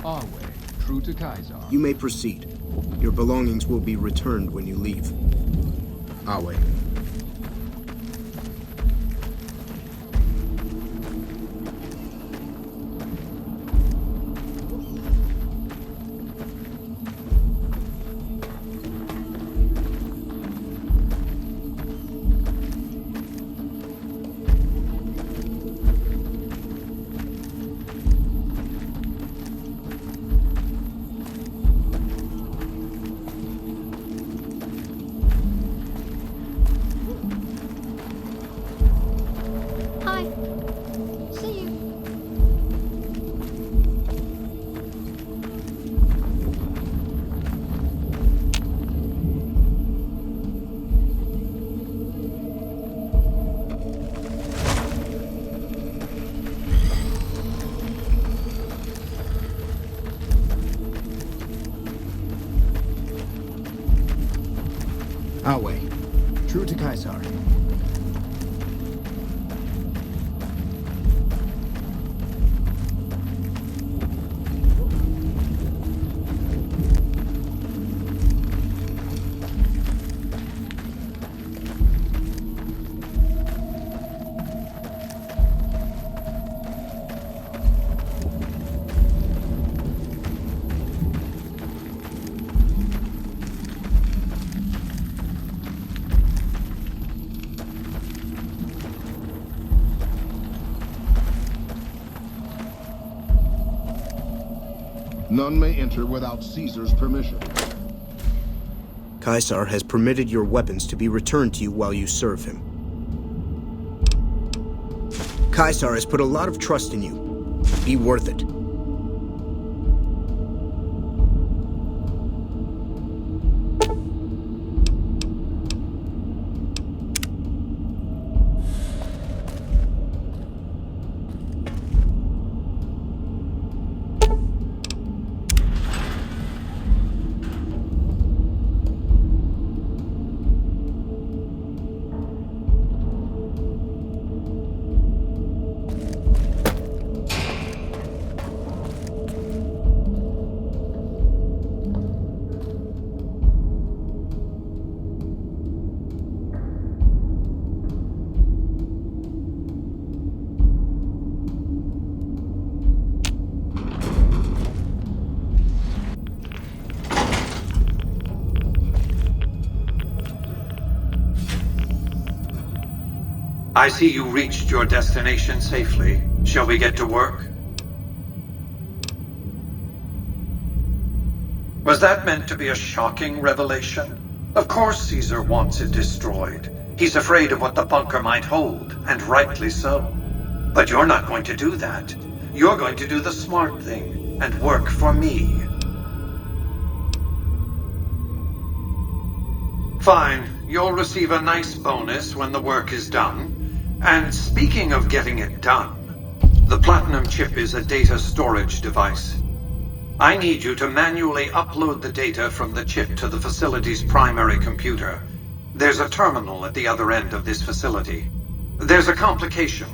Our way, true to Kaiser. You may proceed. Your belongings will be returned when you leave. Our way. Hi. See you. Our way. True to Kaiser. None may enter without Caesar's permission. Caesar has permitted your weapons to be returned to you while you serve him. Caesar has put a lot of trust in you. Be worth it. I see you reached your destination safely. Shall we get to work? Was that meant to be a shocking revelation? Of course Caesar wants it destroyed. He's afraid of what the bunker might hold, and rightly so. But you're not going to do that. You're going to do the smart thing, and work for me. Fine. You'll receive a nice bonus when the work is done. And speaking of getting it done, the Platinum chip is a data storage device. I need you to manually upload the data from the chip to the facility's primary computer. There's a terminal at the other end of this facility. There's a complication.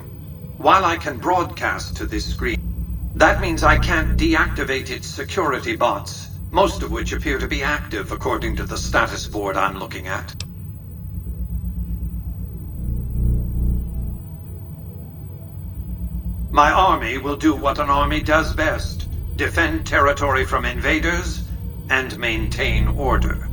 While I can broadcast to this screen, that means I can't deactivate its security bots, most of which appear to be active according to the status board I'm looking at. My army will do what an army does best: defend territory from invaders and maintain order.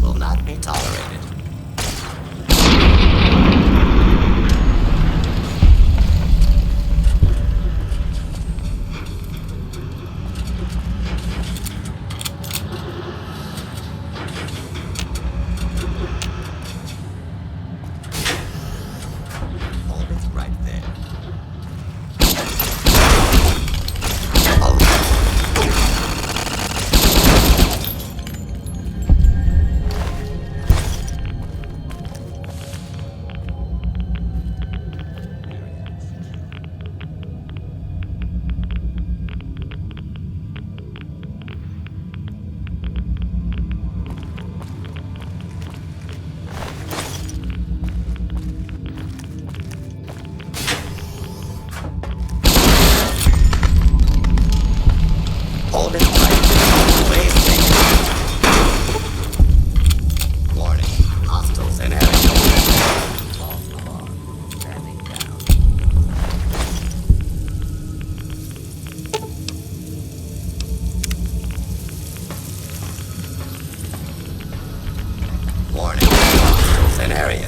will not be tolerated. Hold it right there. Hold it right there. Wasting. Warning. Hostiles in area. False alarm. Standing down. Warning. Hostiles in area.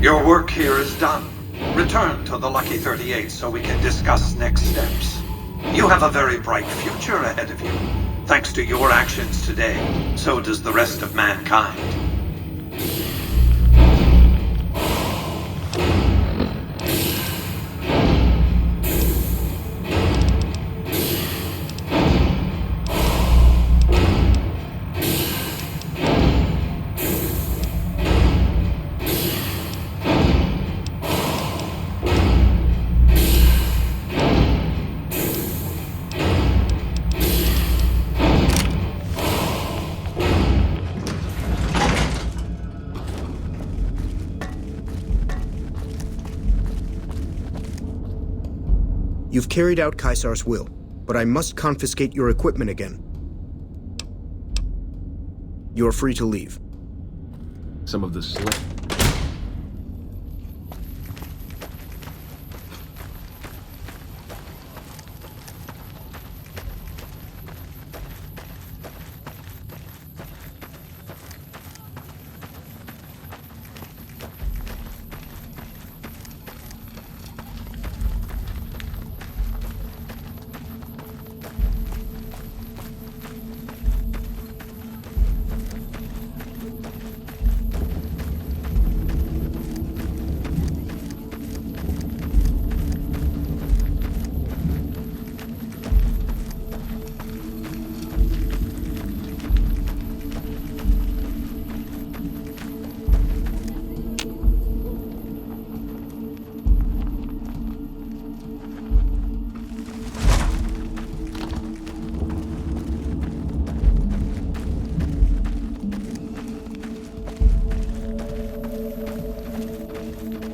Your work here is done. Return to the Lucky 38 so we can discuss next steps. You have a very bright future ahead of you. Thanks to your actions today, so does the rest of mankind. You've carried out Caesar's will, but I must confiscate your equipment again. You're free to leave. Some of the slick.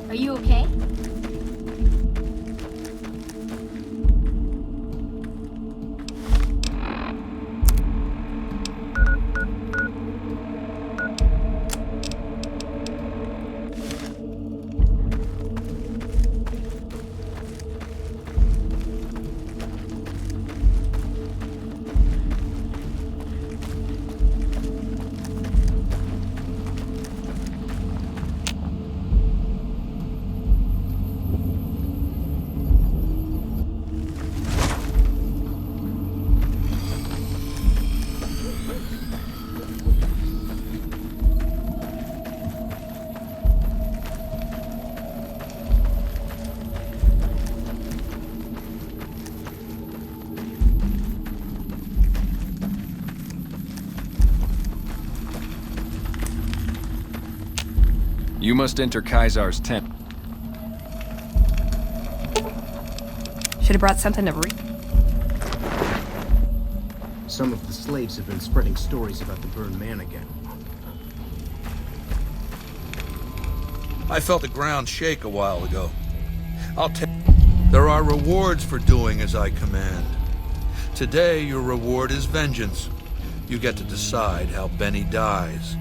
Are you okay? You must enter Caesar's tent. Should have brought something to read. Some of the slaves have been spreading stories about the burned man again. I felt the ground shake a while ago. There are rewards for doing as I command. Today, your reward is vengeance. You get to decide how Benny dies.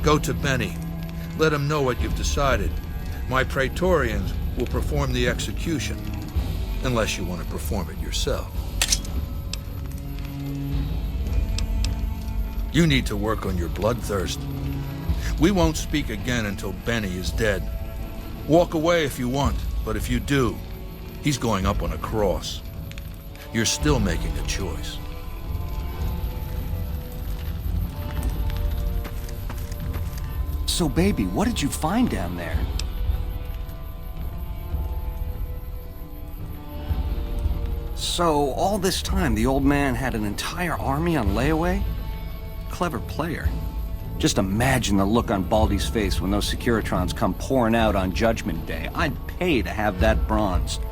Go to Benny. Let him know what you've decided. My Praetorians will perform the execution, unless you want to perform it yourself. You need to work on your bloodthirst. We won't speak again until Benny is dead. Walk away if you want, but if you do, he's going up on a cross. You're still making a choice. So, baby, what did you find down there? So, all this time, the old man had an entire army on layaway? Clever player. Just imagine the look on Baldy's face when those Securitrons come pouring out on Judgment Day. I'd pay to have that bronzed.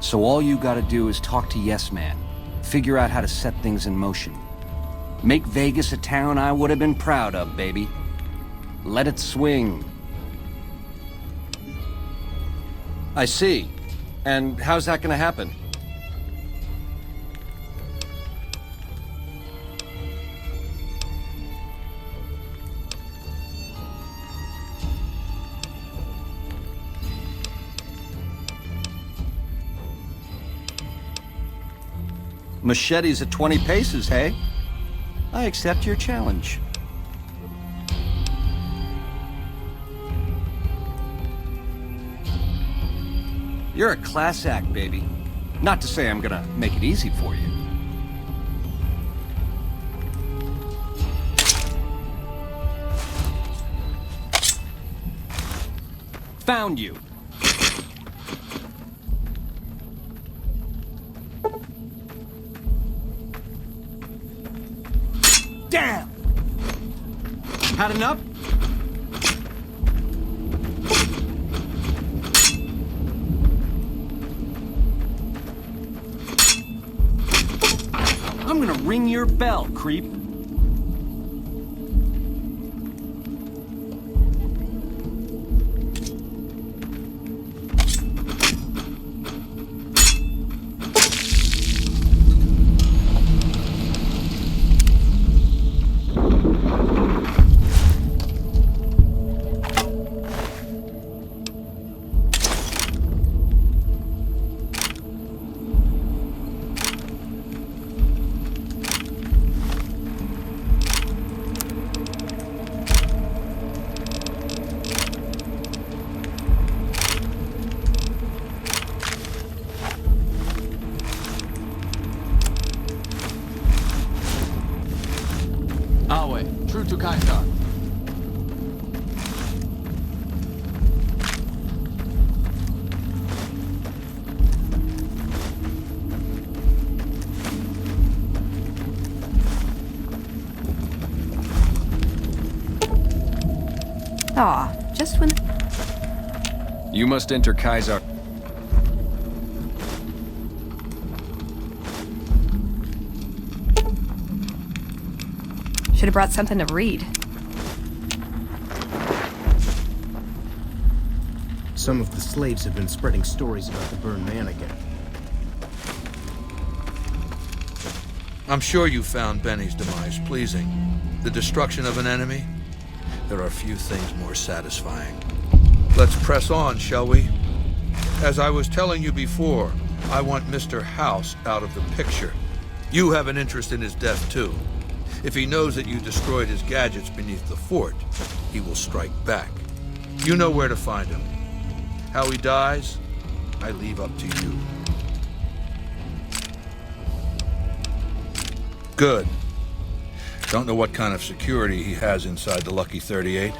So all you gotta do is talk to Yes Man. Figure out how to set things in motion. Make Vegas a town I would have been proud of, baby. Let it swing. I see. And how's that gonna happen? Machetes at 20 paces, hey? I accept your challenge. You're a class act, baby. Not to say I'm gonna make it easy for you. Found you. Damn! Had enough? I'm gonna ring your bell, creep. True to Kaisar. Aw, just when... You must enter Kaisar. Should have brought something to read. Some of the slaves have been spreading stories about the burned man again. I'm sure you found Benny's demise pleasing. The destruction of an enemy? There are few things more satisfying. Let's press on, shall we? As I was telling you before, I want Mr. House out of the picture. You have an interest in his death, too. If he knows that you destroyed his gadgets beneath the fort, he will strike back. You know where to find him. How he dies, I leave up to you. Good. Don't know what kind of security he has inside the Lucky 38,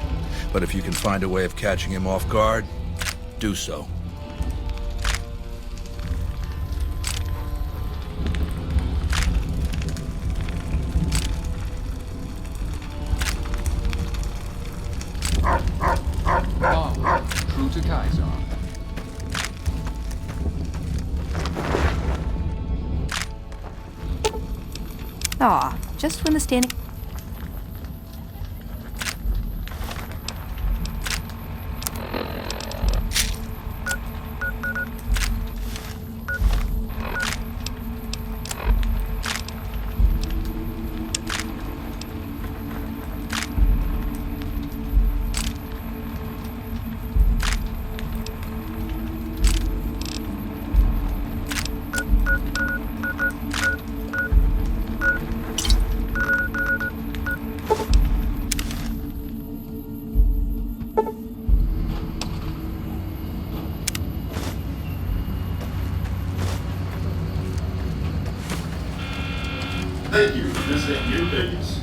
but if you can find a way of catching him off guard, do so. True to Kaisar. Aw, just when the standing... Thank you for visiting New Vegas.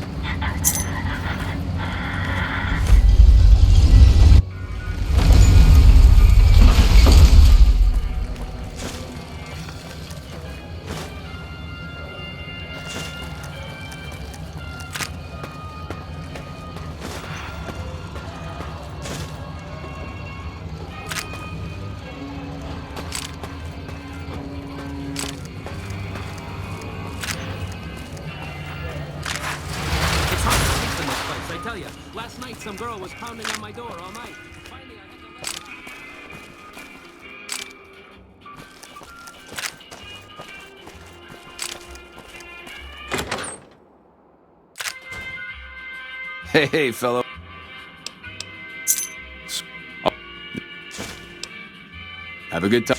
I tell you, last night some girl was pounding on my door all night. Finally, I had to let... Hey, fellow. Have a good time.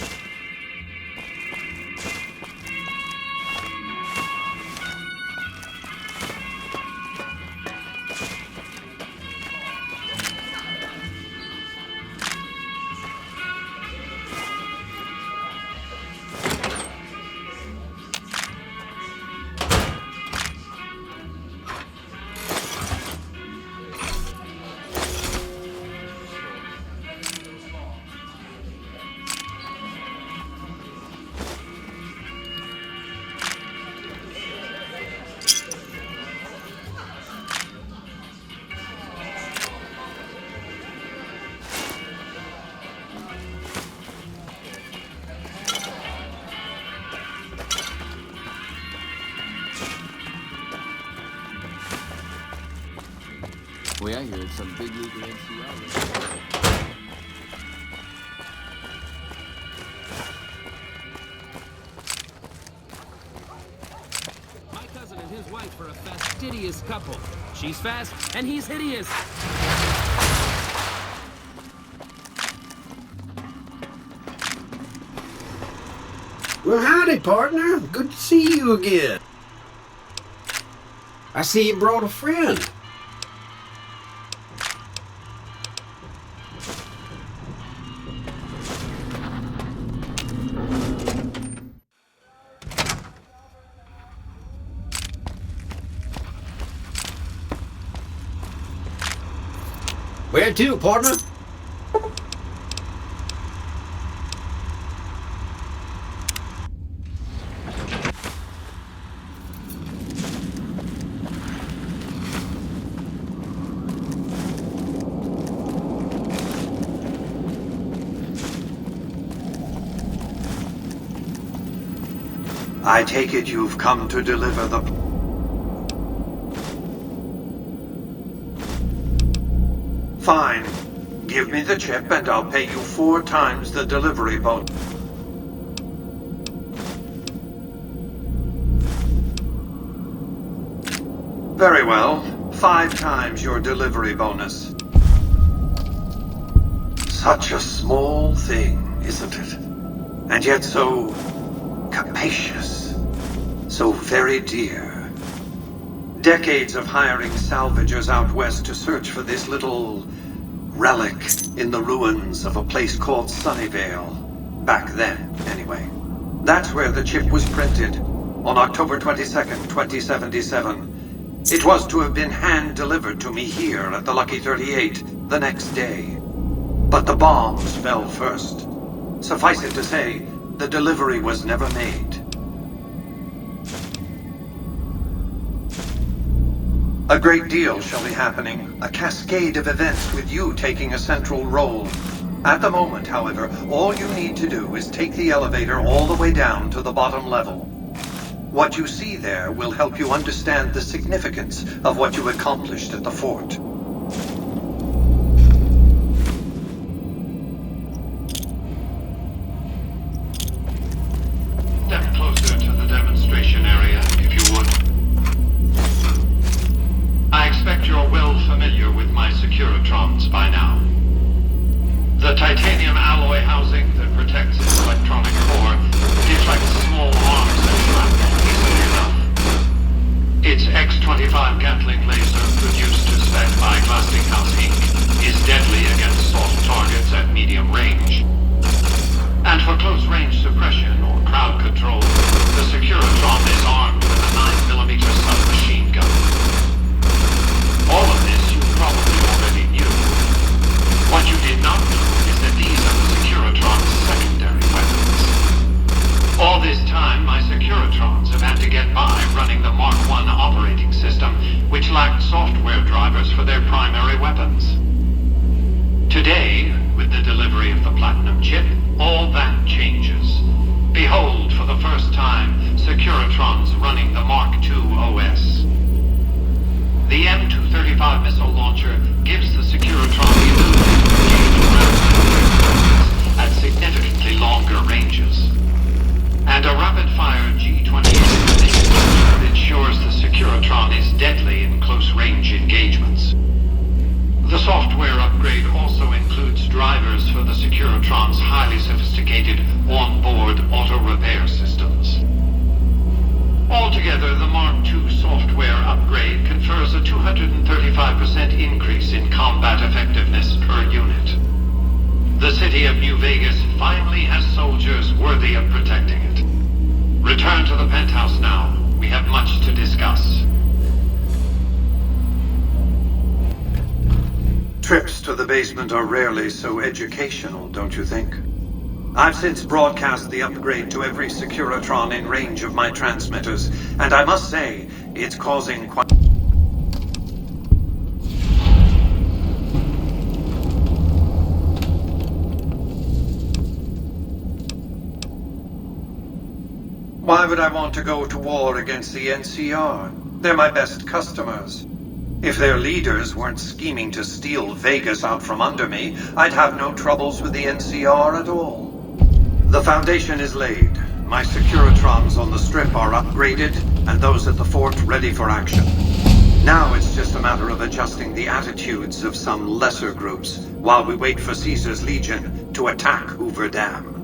Well, I heard some big leaguer NCR. My cousin and his wife are a fastidious couple. She's fast, and he's hideous. Well, howdy, partner. Good to see you again. I see you brought a friend. Where to, partner? I take it you've come to deliver the... Fine. Give me the chip and I'll pay you 4 times the delivery bonus. Very well. 5 times your delivery bonus. Such a small thing, isn't it? And yet so capacious. So very dear. Decades of hiring salvagers out west to search for this little relic in the ruins of a place called Sunnyvale. Back then, anyway. That's where the chip was printed, on October 22nd, 2077. It was to have been hand-delivered to me here at the Lucky 38 the next day. But the bombs fell first. Suffice it to say, the delivery was never made. A great deal shall be happening, a cascade of events with you taking a central role. At the moment, however, all you need to do is take the elevator all the way down to the bottom level. What you see there will help you understand the significance of what you accomplished at the fort. Step closer to the demonstration area, if you would. I expect you're well familiar with my Securitrons by now. The titanium alloy housing that protects its electronic core deflects small arms and shrapnel easily enough. Its X-25 Gatling laser, produced to spec by Glassinghouse Inc., is deadly against soft targets at medium range. And for close-range suppression or crowd control, the Securitron is armed with a 9mm submachine gun. All of this you probably already knew. What you did not know is that these are the Securitron's secondary weapons. All this time, my Securitrons have had to get by running the Mark I operating system, which lacked software drivers for their primary weapons. Today, with the delivery of the Platinum chip, all that changes. Behold, for the first time, Securitrons running the Mark II OS. The M235 missile launcher gives the Securitron the ability to engage ground targets at significantly longer ranges. And a rapid-fire G-28 missile launcher ensures the Securitron is deadly in close-range engagements. The software upgrade also includes drivers for the Securitron's highly sophisticated on-board auto-repair systems. Altogether, the Mark II software upgrade confers a 235% increase in combat effectiveness per unit. The city of New Vegas finally has soldiers worthy of protecting it. Return to the penthouse now. We have much to discuss. Trips to the basement are rarely so educational, don't you think? I've since broadcast the upgrade to every Securitron in range of my transmitters, and I must say, it's causing quite... Why would I want to go to war against the NCR? They're my best customers. If their leaders weren't scheming to steal Vegas out from under me, I'd have no troubles with the NCR at all. The foundation is laid. My Securitrons on the Strip are upgraded, and those at the fort ready for action. Now it's just a matter of adjusting the attitudes of some lesser groups while we wait for Caesar's Legion to attack Hoover Dam.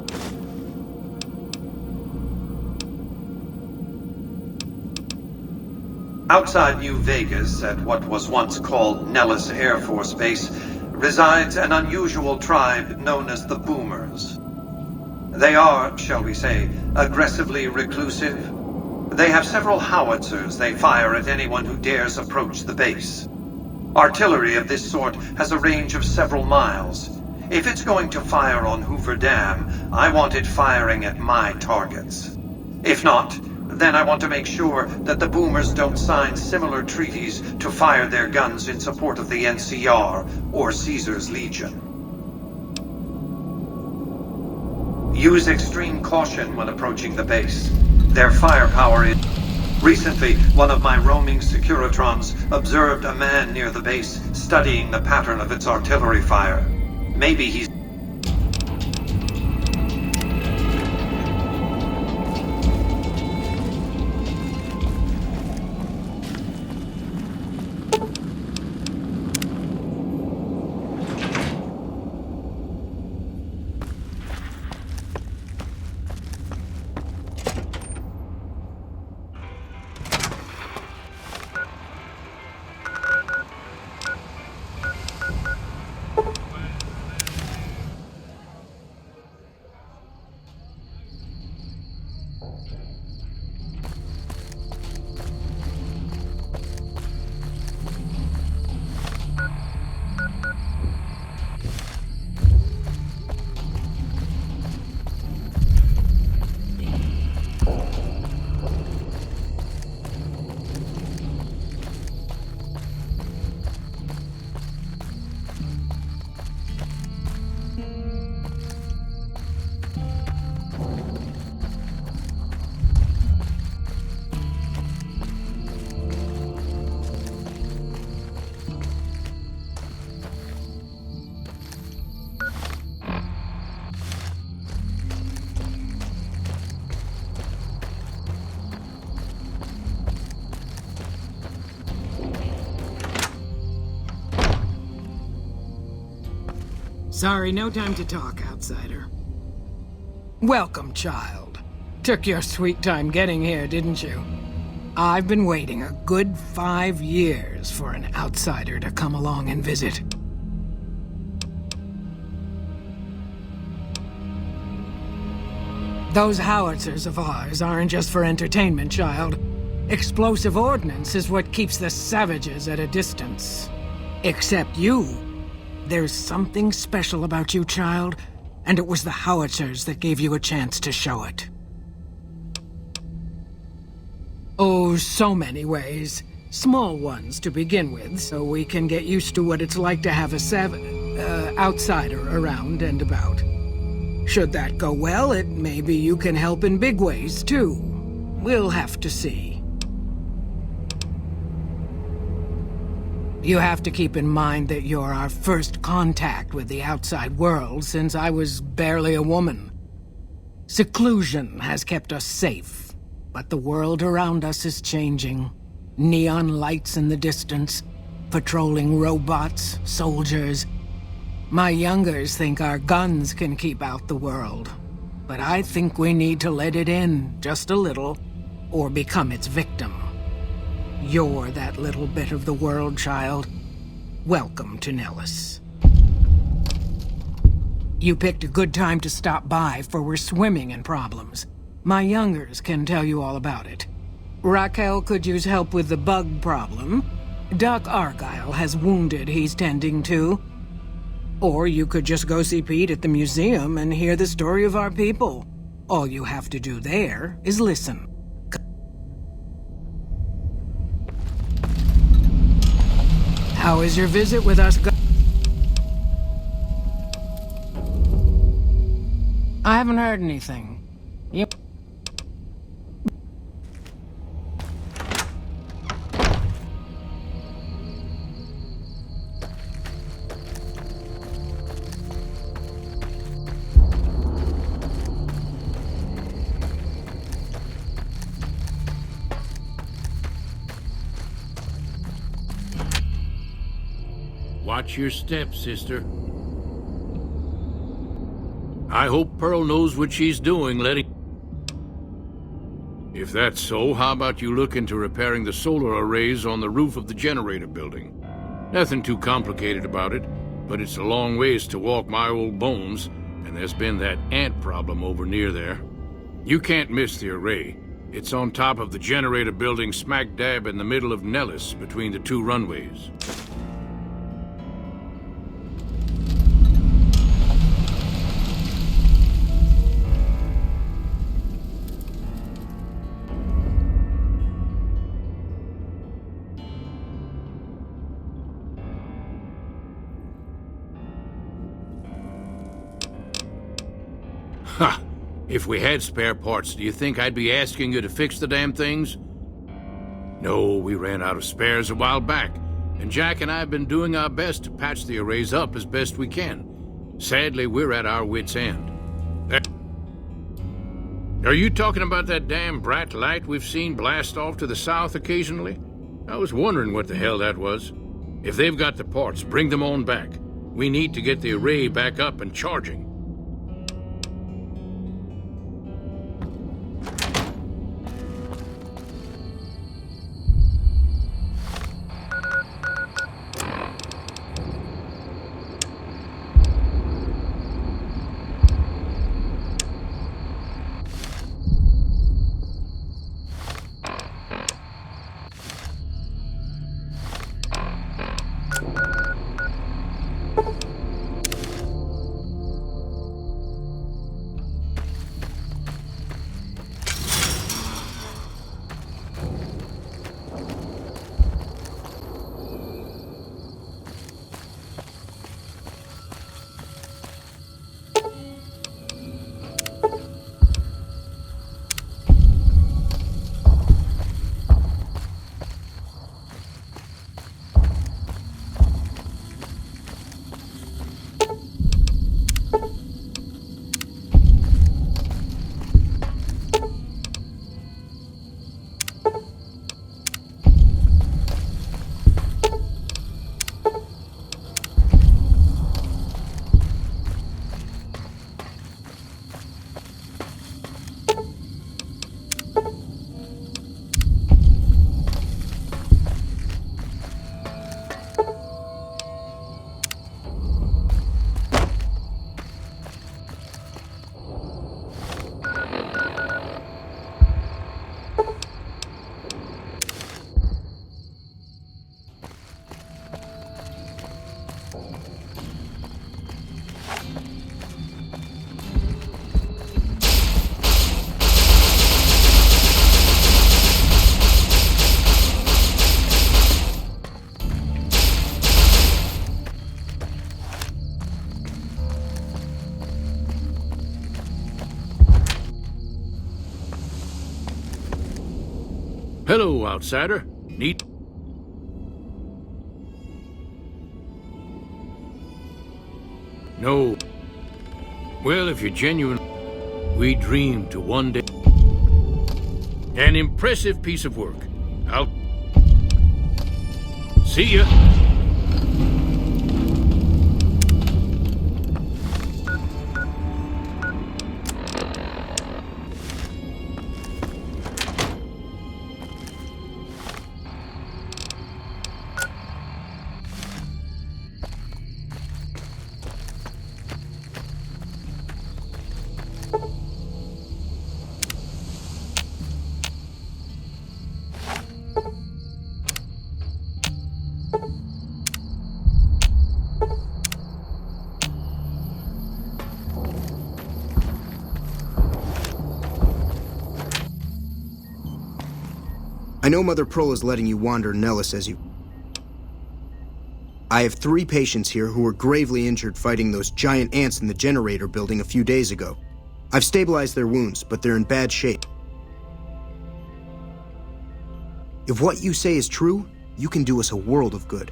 Outside New Vegas, at what was once called Nellis Air Force Base, resides an unusual tribe known as the Boomers. They are, shall we say, aggressively reclusive. They have several howitzers they fire at anyone who dares approach the base. Artillery of this sort has a range of several miles. If it's going to fire on Hoover Dam, I want it firing at my targets. If not, then I want to make sure that the Boomers don't sign similar treaties to fire their guns in support of the NCR or Caesar's Legion. Use extreme caution when approaching the base. Their firepower is... Recently, one of my roaming Securitrons observed a man near the base studying the pattern of its artillery fire. Maybe he's... Sorry, no time to talk, outsider. Welcome, child. Took your sweet time getting here, didn't you? I've been waiting a good 5 years for an outsider to come along and visit. Those howitzers of ours aren't just for entertainment, child. Explosive ordnance is what keeps the savages at a distance. Except you. There's something special about you, child, and it was the howitzers that gave you a chance to show it. Oh, so many ways. Small ones to begin with, so we can get used to what it's like to have a outsider around and about. Should that go well, maybe you can help in big ways, too. We'll have to see. You have to keep in mind that you're our first contact with the outside world since I was barely a woman. Seclusion has kept us safe, but the world around us is changing. Neon lights in the distance, patrolling robots, soldiers. My youngers think our guns can keep out the world, but I think we need to let it in, just a little, or become its victim. You're that little bit of the world, child. Welcome to Nellis. You picked a good time to stop by, for we're swimming in problems. My youngers can tell you all about it. Raquel could use help with the bug problem. Doc Argyle has wounded he's tending to. Or you could just go see Pete at the museum and hear the story of our people. All you have to do there is listen. How is your visit with us I haven't heard anything. Yep. Watch your step, sister. I hope Pearl knows what she's doing, letting... If that's so, how about you look into repairing the solar arrays on the roof of the generator building? Nothing too complicated about it, but it's a long ways to walk my old bones, and there's been that ant problem over near there. You can't miss the array. It's on top of the generator building smack dab in the middle of Nellis, between the two runways. Ha! If we had spare parts, do you think I'd be asking you to fix the damn things? No, we ran out of spares a while back, and Jack and I have been doing our best to patch the arrays up as best we can. Sadly, we're at our wits' end. Are you talking about that damn brat light we've seen blast off to the south occasionally? I was wondering what the hell that was. If they've got the parts, bring them on back. We need to get the array back up and charging. Hello, outsider. Neat. No. Well, if you're genuine, we dream to one day. An impressive piece of work. I'll see ya. I know Mother Pearl is letting you wander Nellis as you... I have 3 patients here who were gravely injured fighting those giant ants in the generator building a few days ago. I've stabilized their wounds, but they're in bad shape. If what you say is true, you can do us a world of good.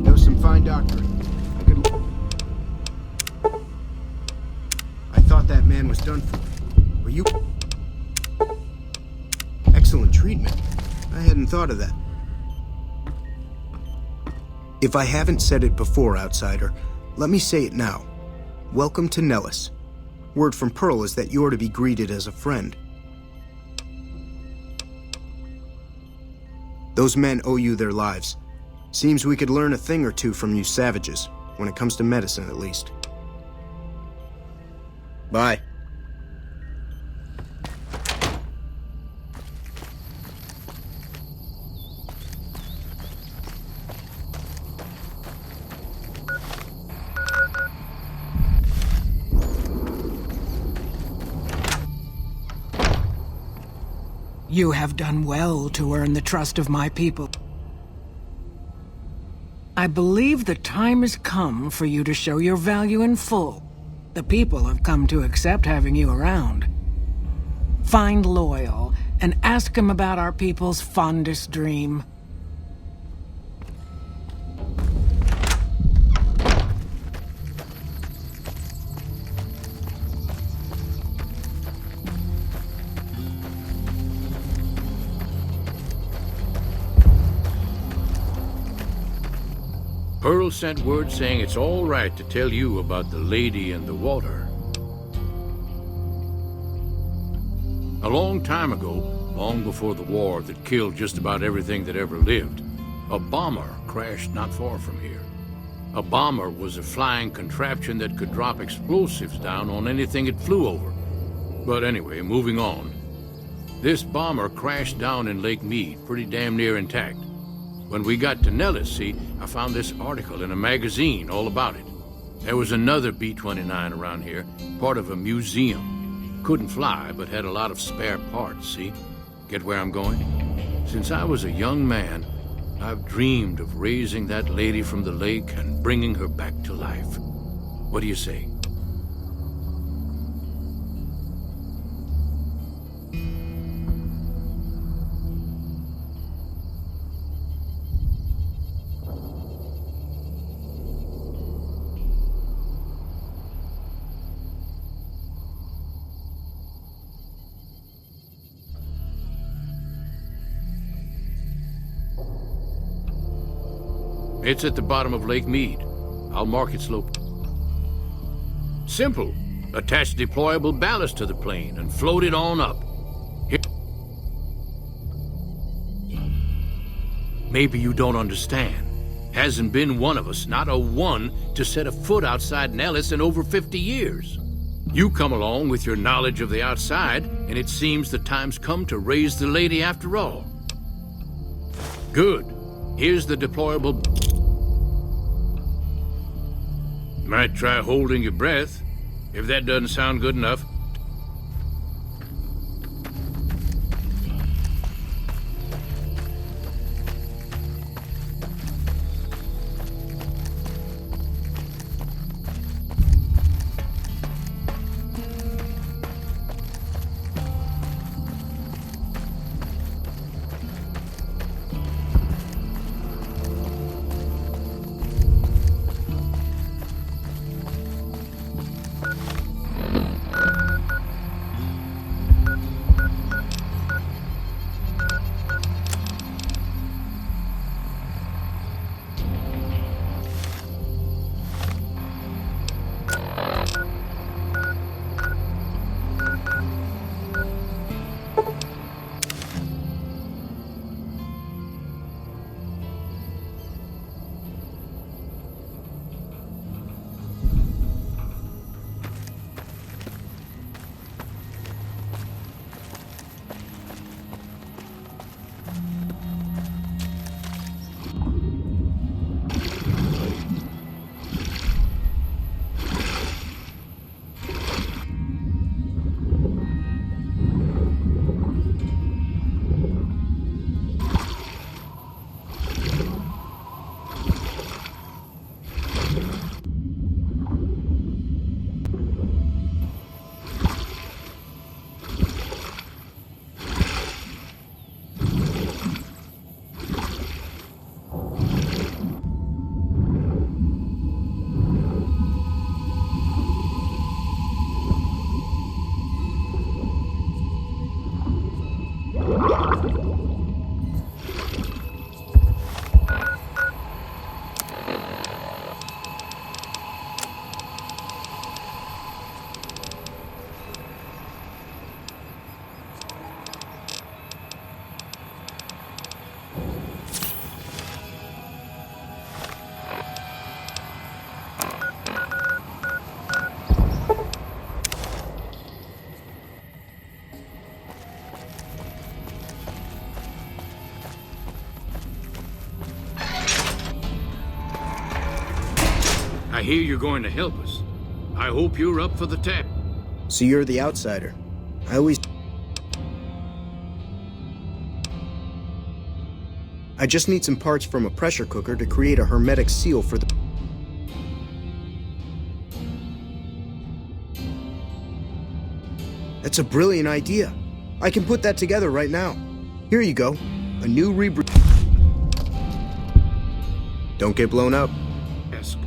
That was some fine doctoring. I thought that man was done for, Are you... Excellent treatment. I hadn't thought of that. If I haven't said it before, outsider, let me say it now. Welcome to Nellis. Word from Pearl is that you're to be greeted as a friend. Those men owe you their lives. Seems we could learn a thing or two from you savages, when it comes to medicine at least. Bye. You have done well to earn the trust of my people. I believe the time has come for you to show your value in full. The people have come to accept having you around. Find Loyal and ask him about our people's fondest dream. Pearl sent word saying it's all right to tell you about the lady in the water. A long time ago, long before the war that killed just about everything that ever lived, a bomber crashed not far from here. A bomber was a flying contraption that could drop explosives down on anything it flew over. But anyway, moving on. This bomber crashed down in Lake Mead, pretty damn near intact. When we got to Nellis, see, I found this article in a magazine all about it. There was another B-29 around here, part of a museum. Couldn't fly, but had a lot of spare parts, see? Get where I'm going? Since I was a young man, I've dreamed of raising that lady from the lake and bringing her back to life. What do you say? It's at the bottom of Lake Mead. I'll mark its location. Simple. Attach deployable ballast to the plane and float it on up. Here. Maybe you don't understand. Hasn't been one of us, not a one, to set a foot outside Nellis in over 50 years. You come along with your knowledge of the outside, and it seems the time's come to raise the lady after all. Good. Here's the deployable... Might try holding your breath. If that doesn't sound good enough. I hear you're going to help us. I hope you're up for the task. So you're the outsider. I just need some parts from a pressure cooker to create a hermetic seal for the... That's a brilliant idea. I can put that together right now. Here you go. A new rebreather. Don't get blown up. Yes.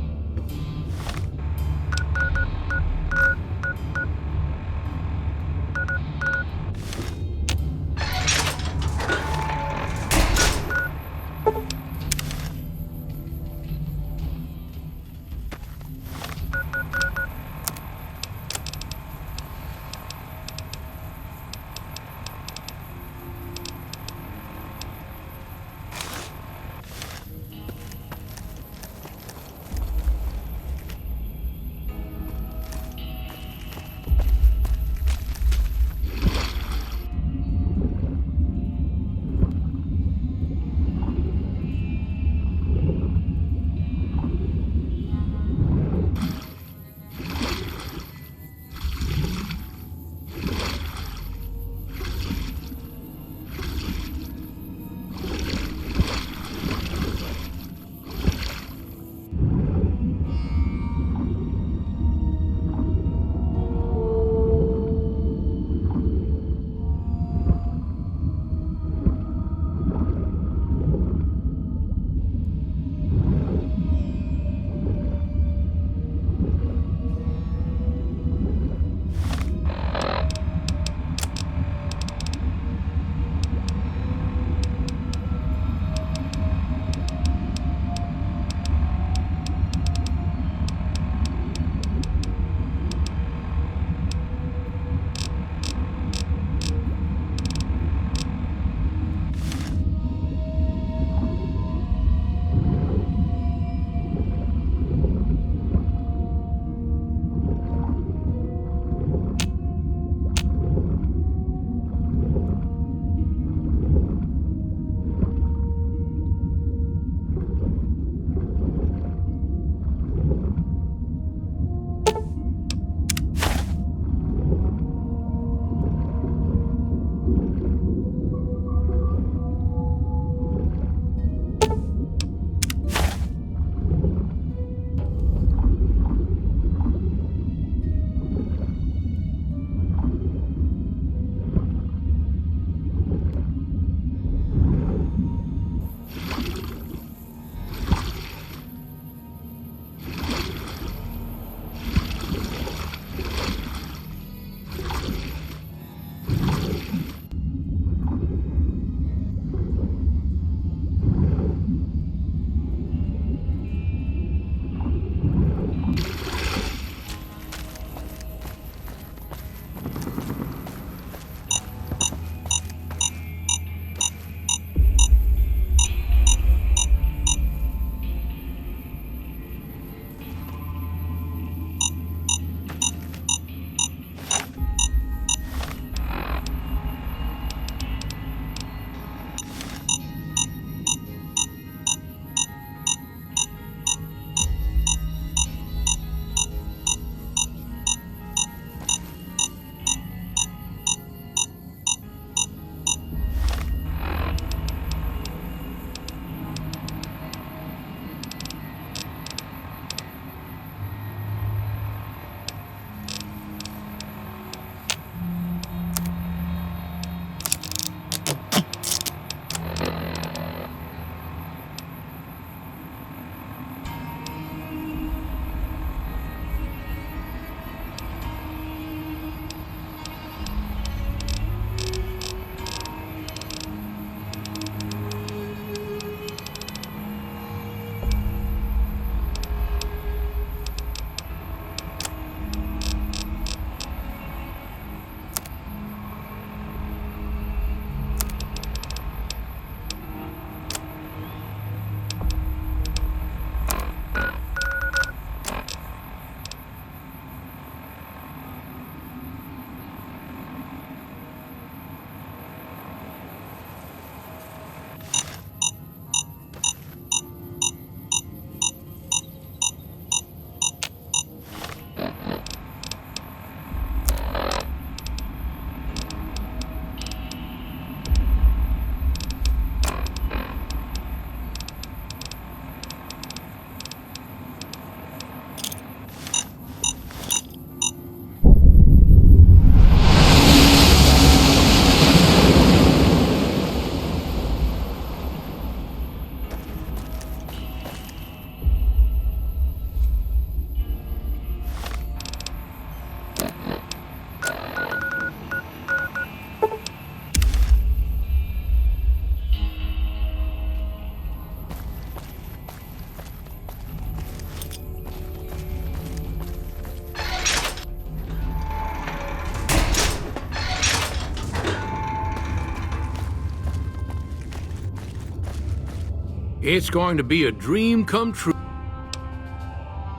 It's going to be a dream come true.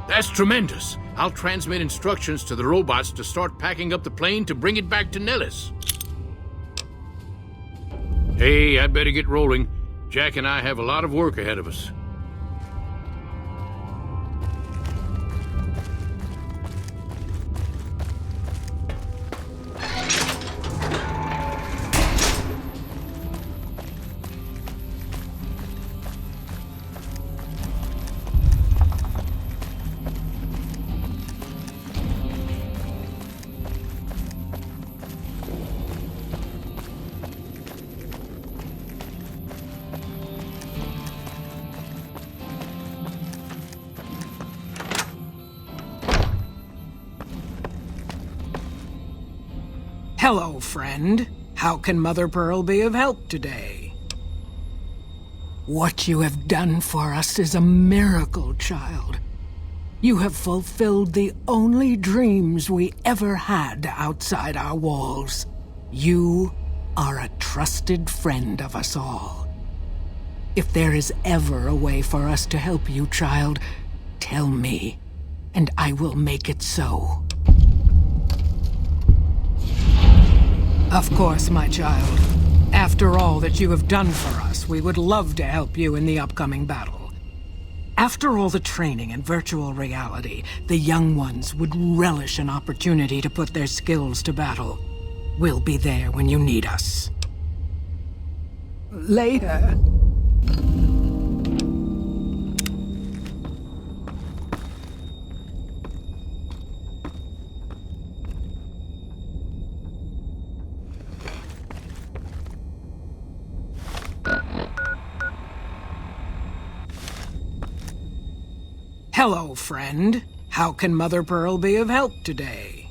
That's tremendous. I'll transmit instructions to the robots to start packing up the plane to bring it back to Nellis. Hey, I'd better get rolling. Jack and I have a lot of work ahead of us. Hello, friend. How can Mother Pearl be of help today? What you have done for us is a miracle, child. You have fulfilled the only dreams we ever had outside our walls. You are a trusted friend of us all. If there is ever a way for us to help you, child, tell me, and I will make it so. Of course, my child. After all that you have done for us, we would love to help you in the upcoming battle. After all the training in virtual reality, the young ones would relish an opportunity to put their skills to battle. We'll be there when you need us. Later. Hello, friend. How can Mother Pearl be of help today?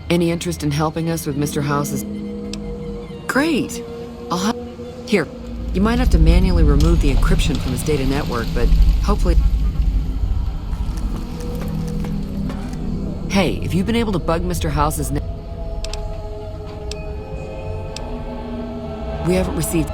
Any interest in helping us with Mr. House's... Great! Here, you might have to manually remove the encryption from his data network, but hopefully... Hey, if you've been able to bug Mr. House's... We haven't received...